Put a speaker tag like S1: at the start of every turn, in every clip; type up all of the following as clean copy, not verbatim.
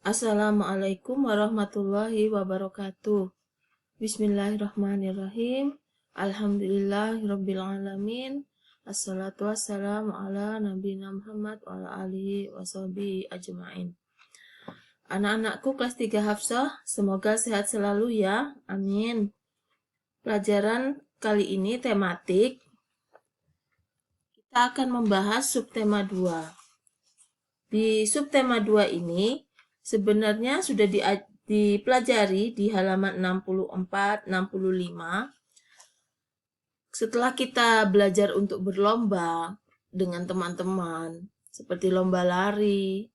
S1: Assalamualaikum warahmatullahi wabarakatuh. Bismillahirrahmanirrahim. Alhamdulillahirrabbilalamin. Assalatu wassalamu ala nabiyina Muhammad wa ala alihi washabihi ajma'in. Anak-anakku kelas 3 Hafsah, semoga sehat selalu ya. Amin. Pelajaran kali ini tematik. Kita akan membahas subtema 2. Di subtema 2 ini sebenarnya sudah dipelajari di halaman 64-65. Setelah kita belajar untuk berlomba dengan teman-teman, seperti lomba lari,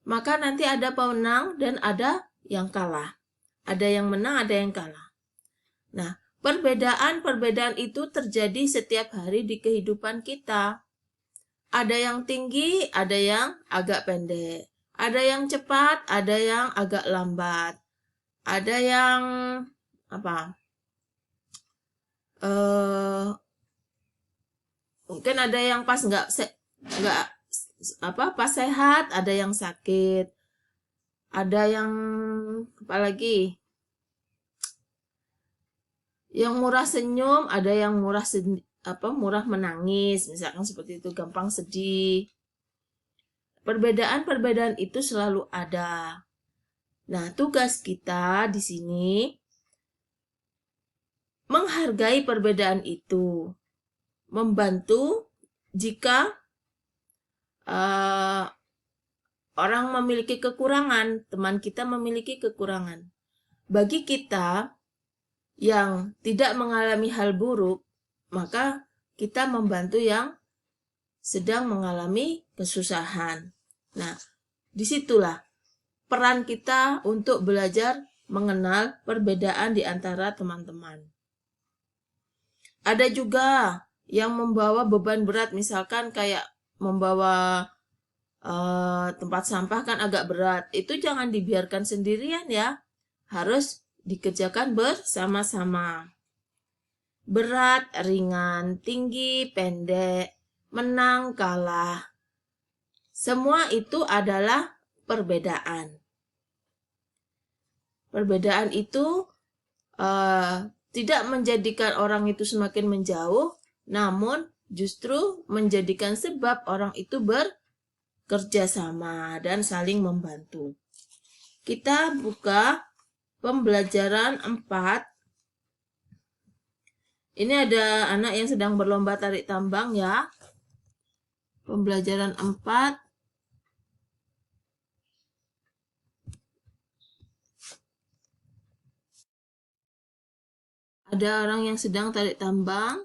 S1: maka nanti ada pemenang dan ada yang kalah. Ada yang menang, ada yang kalah. Nah, perbedaan itu terjadi setiap hari di kehidupan kita. Ada yang tinggi, ada yang agak pendek. Ada yang cepat, ada yang agak lambat. Ada yang mungkin ada yang pas pas sehat, ada yang sakit. Ada yang apalagi? Yang murah senyum, ada yang murah menangis, misalkan seperti itu, gampang sedih. Perbedaan itu selalu ada. Nah, tugas kita di sini menghargai perbedaan itu, membantu jika orang memiliki kekurangan, teman kita memiliki kekurangan. Bagi kita yang tidak mengalami hal buruk, maka kita membantu yang sedang mengalami kesusahan. Nah, disitulah peran kita untuk belajar mengenal perbedaan di antara teman-teman. Ada juga yang membawa beban berat, misalkan kayak membawa tempat sampah kan agak berat. Itu jangan dibiarkan sendirian ya. Harus dikerjakan bersama-sama. Berat, ringan, tinggi, pendek, menang, kalah. Semua itu adalah perbedaan. Perbedaan itu tidak menjadikan orang itu semakin menjauh, namun justru menjadikan sebab orang itu bekerja sama dan saling membantu. Kita buka pembelajaran 4. Ini ada anak yang sedang berlomba tarik tambang ya. Pembelajaran 4. Ada orang yang sedang tarik tambang.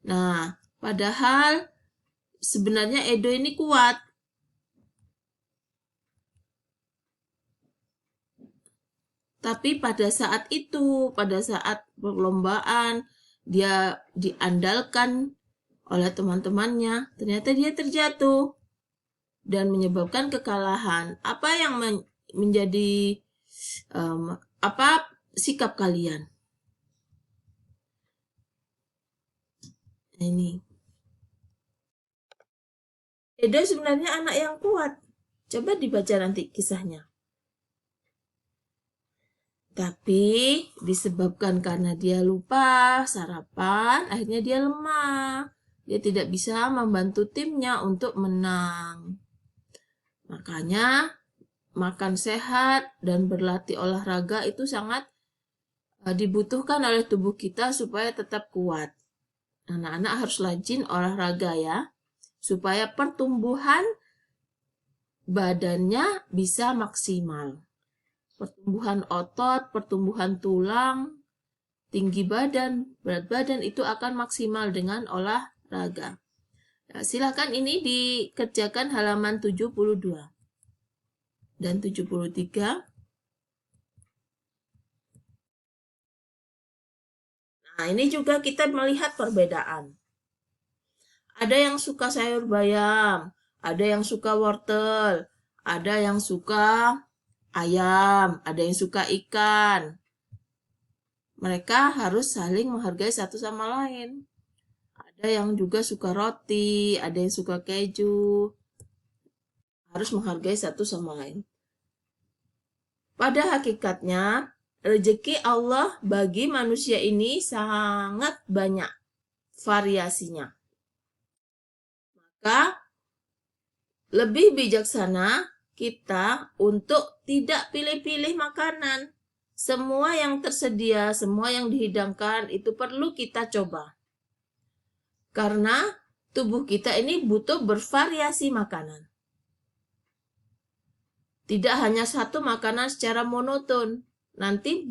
S1: Nah, padahal sebenarnya Edo ini kuat. Tapi pada saat perlombaan, dia diandalkan oleh teman-temannya. Ternyata dia terjatuh dan menyebabkan kekalahan. Apa yang menjadi sikap kalian? Ini Edo sebenarnya anak yang kuat. Coba dibaca nanti kisahnya. Tapi disebabkan karena dia lupa sarapan, akhirnya dia lemah. Dia tidak bisa membantu timnya untuk menang. Makanya makan sehat dan berlatih olahraga itu sangat dibutuhkan oleh tubuh kita supaya tetap kuat. Anak-anak harus rajin olahraga ya, supaya pertumbuhan badannya bisa maksimal. Pertumbuhan otot, pertumbuhan tulang, tinggi badan, berat badan itu akan maksimal dengan olahraga. Nah, silakan ini dikerjakan halaman 72 dan 73. Nah, ini juga kita melihat perbedaan. Ada yang suka sayur bayam, ada yang suka wortel, ada yang suka ayam, ada yang suka ikan. Mereka harus saling menghargai satu sama lain. Ada yang juga suka roti, ada yang suka keju. Harus menghargai satu sama lain. pada hakikatnya rezeki Allah bagi manusia ini sangat banyak variasinya. Maka lebih bijaksana kita untuk tidak pilih-pilih makanan. Semua yang tersedia, semua yang dihidangkan itu perlu kita coba. Karena tubuh kita ini butuh bervariasi makanan. Tidak hanya satu makanan secara monoton. Nanti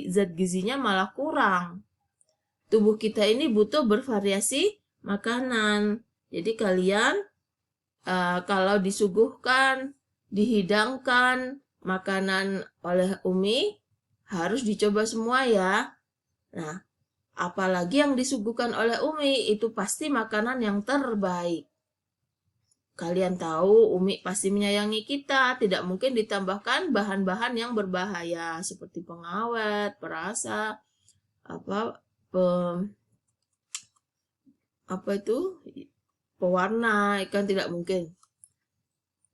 S1: zat gizinya malah kurang. Tubuh kita ini butuh bervariasi makanan. Jadi kalian kalau disuguhkan, dihidangkan makanan oleh Umi, harus dicoba semua ya. Nah, apalagi yang disuguhkan oleh Umi, itu pasti makanan yang terbaik. Kalian tahu Umi pasti menyayangi kita, tidak mungkin ditambahkan bahan-bahan yang berbahaya seperti pengawet, perasa, pewarna, kan tidak mungkin.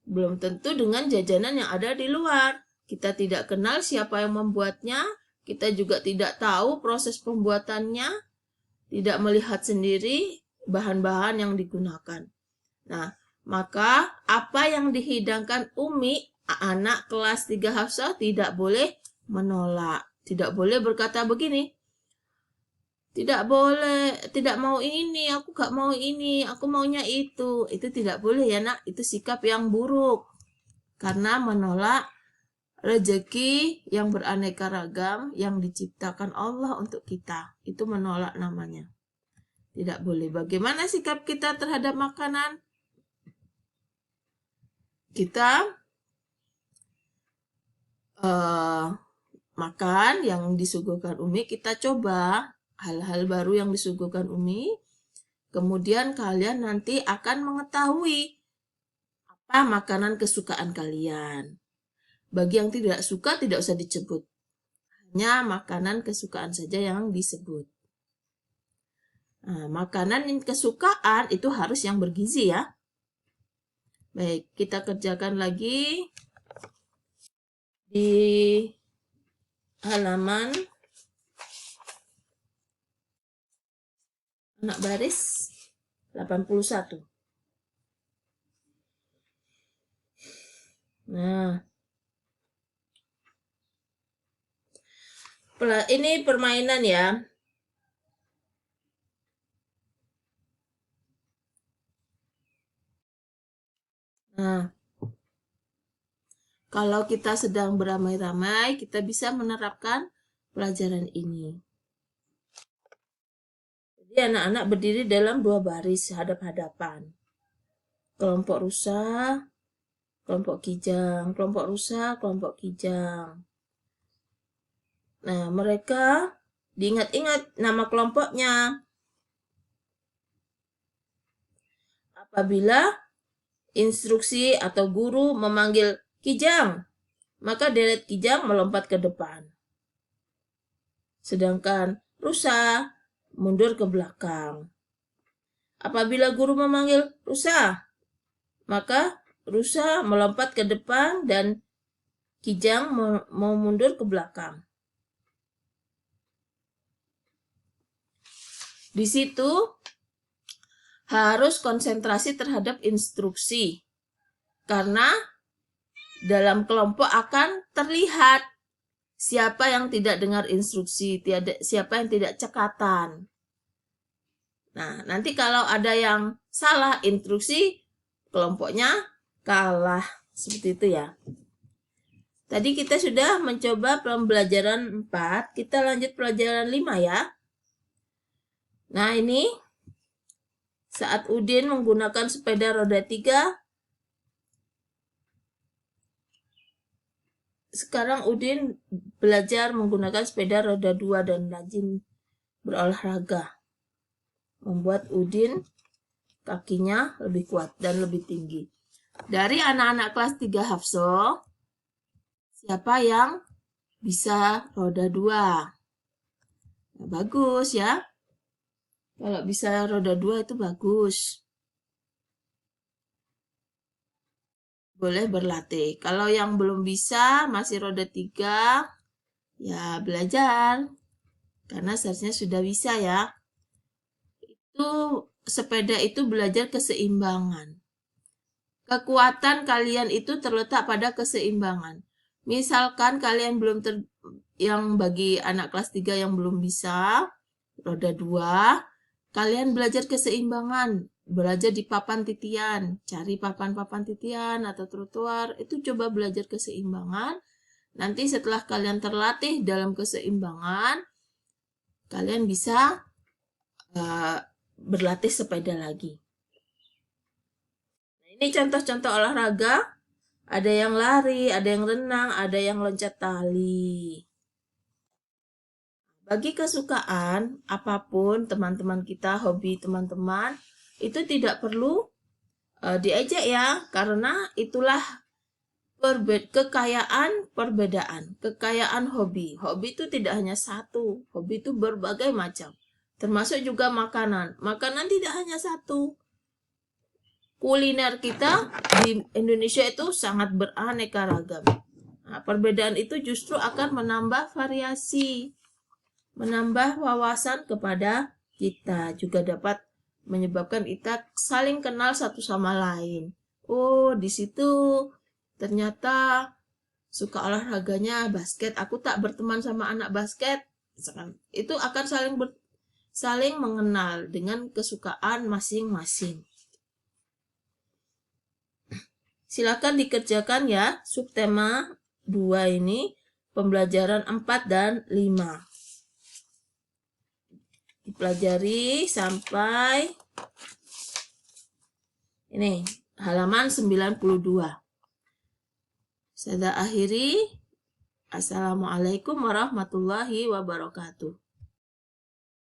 S1: Belum tentu dengan jajanan yang ada di luar. Kita tidak kenal siapa yang membuatnya, kita juga tidak tahu proses pembuatannya, tidak melihat sendiri bahan-bahan yang digunakan. Nah, maka apa yang dihidangkan Umi, anak kelas 3 Hafsah tidak boleh menolak. Tidak boleh berkata begini, tidak boleh, tidak mau ini, aku gak mau ini, aku maunya itu. Itu tidak boleh ya nak, itu sikap yang buruk. Karena menolak rezeki yang beraneka ragam yang diciptakan Allah untuk kita. Itu menolak namanya. Tidak boleh. Bagaimana sikap kita terhadap makanan? Kita makan yang disuguhkan Umi, kita coba hal-hal baru yang disuguhkan Umi. Kemudian kalian nanti akan mengetahui apa makanan kesukaan kalian. Bagi yang tidak suka tidak usah disebut. Hanya makanan kesukaan saja yang disebut. Nah, makanan yang kesukaan itu harus yang bergizi ya. Baik, kita kerjakan lagi di halaman anak baris 81. Nah, ini permainan ya. Nah, kalau kita sedang beramai-ramai, kita bisa menerapkan pelajaran ini. Jadi anak-anak berdiri dalam 2 baris hadap-hadapan. Kelompok rusa, kelompok kijang, kelompok rusa, kelompok kijang. Nah, mereka diingat-ingat nama kelompoknya. Apabila instruksi atau guru memanggil kijang, maka deret kijang melompat ke depan. Sedangkan rusa mundur ke belakang. Apabila guru memanggil rusa, maka rusa melompat ke depan dan kijang mau mundur ke belakang. Di situ harus konsentrasi terhadap instruksi. Karena dalam kelompok akan terlihat siapa yang tidak dengar instruksi, siapa yang tidak cekatan. Nah, nanti kalau ada yang salah instruksi, kelompoknya kalah. Seperti itu ya. Tadi kita sudah mencoba pembelajaran 4, kita lanjut pelajaran 5 ya. Nah, ini saat Udin menggunakan sepeda roda 3, sekarang Udin belajar menggunakan sepeda roda 2 dan rajin berolahraga. Membuat Udin kakinya lebih kuat dan lebih tinggi. Dari anak-anak kelas 3 Hafsah, siapa yang bisa roda 2? Nah, bagus ya. Kalau bisa roda 2 itu bagus. boleh berlatih. Kalau yang belum bisa, masih roda 3, ya belajar. Karena seharusnya sudah bisa ya. Sepeda itu belajar keseimbangan. Kekuatan kalian itu terletak pada keseimbangan. Misalkan kalian yang bagi anak kelas 3 yang belum bisa, roda 2, kalian belajar keseimbangan, belajar di papan titian, cari papan-papan titian atau trotoar, itu coba belajar keseimbangan. Nanti setelah kalian terlatih dalam keseimbangan, kalian bisa berlatih sepeda lagi. Nah, ini contoh-contoh olahraga, ada yang lari, ada yang renang, ada yang loncat tali. Bagi kesukaan apapun teman-teman kita, hobi teman-teman, itu tidak perlu diejek ya, karena itulah kekayaan perbedaan, kekayaan hobi. Hobi itu tidak hanya satu, hobi itu berbagai macam, termasuk juga makanan. Makanan tidak hanya satu. Kuliner kita di Indonesia itu sangat beraneka ragam. Nah, perbedaan itu justru akan menambah variasi, menambah wawasan kepada kita, juga dapat menyebabkan kita saling kenal satu sama lain. Oh, di situ ternyata suka olahraganya basket, aku tak berteman sama anak basket. Itu akan saling mengenal dengan kesukaan masing-masing. Silakan dikerjakan ya, subtema 2 ini, pembelajaran 4 dan 5. Dipelajari sampai ini halaman 92. Saya akhiri. Assalamualaikum warahmatullahi wabarakatuh.